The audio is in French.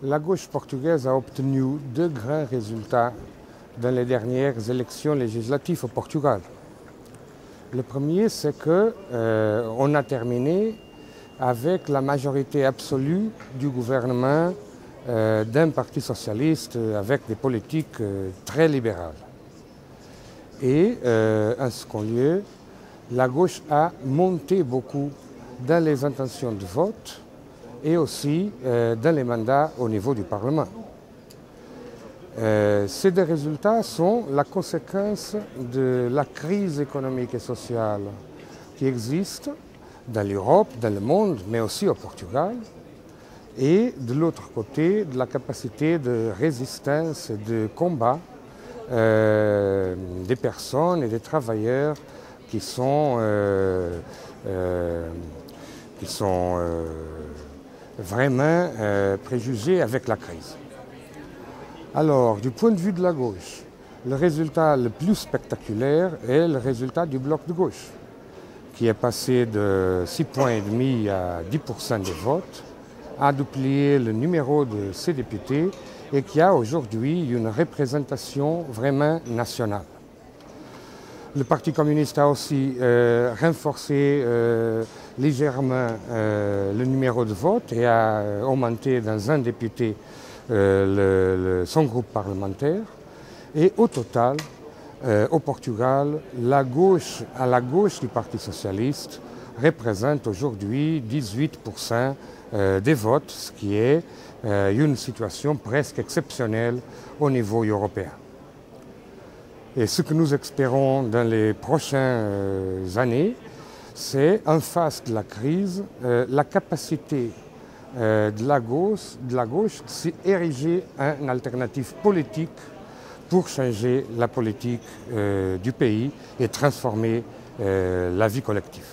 La gauche portugaise a obtenu deux grands résultats dans les dernières élections législatives au Portugal. Le premier, c'est qu'on a terminé avec la majorité absolue du gouvernement d'un parti socialiste avec des politiques très libérales. Et en second lieu, la gauche a monté beaucoup dans les intentions de vote et aussi dans les mandats au niveau du Parlement. Ces deux résultats sont la conséquence de la crise économique et sociale qui existe dans l'Europe, dans le monde, mais aussi au Portugal, et de l'autre côté, de la capacité de résistance et de combat des personnes et des travailleurs qui sont vraiment préjugés avec la crise. Alors, du point de vue de la gauche, le résultat le plus spectaculaire est le résultat du bloc de gauche, qui est passé de 6,5 points à 10% des votes, a duplié le numéro de ses députés et qui a aujourd'hui une représentation vraiment nationale. Le Parti communiste a aussi renforcé légèrement le numéro de vote et a augmenté dans un député son groupe parlementaire. Et au total, au Portugal, à la gauche du Parti socialiste représente aujourd'hui 18% des votes, ce qui est une situation presque exceptionnelle au niveau européen. Et ce que nous espérons dans les prochaines années, c'est en face de la crise, la capacité de la gauche de s'ériger en une alternative politique pour changer la politique du pays et transformer la vie collective.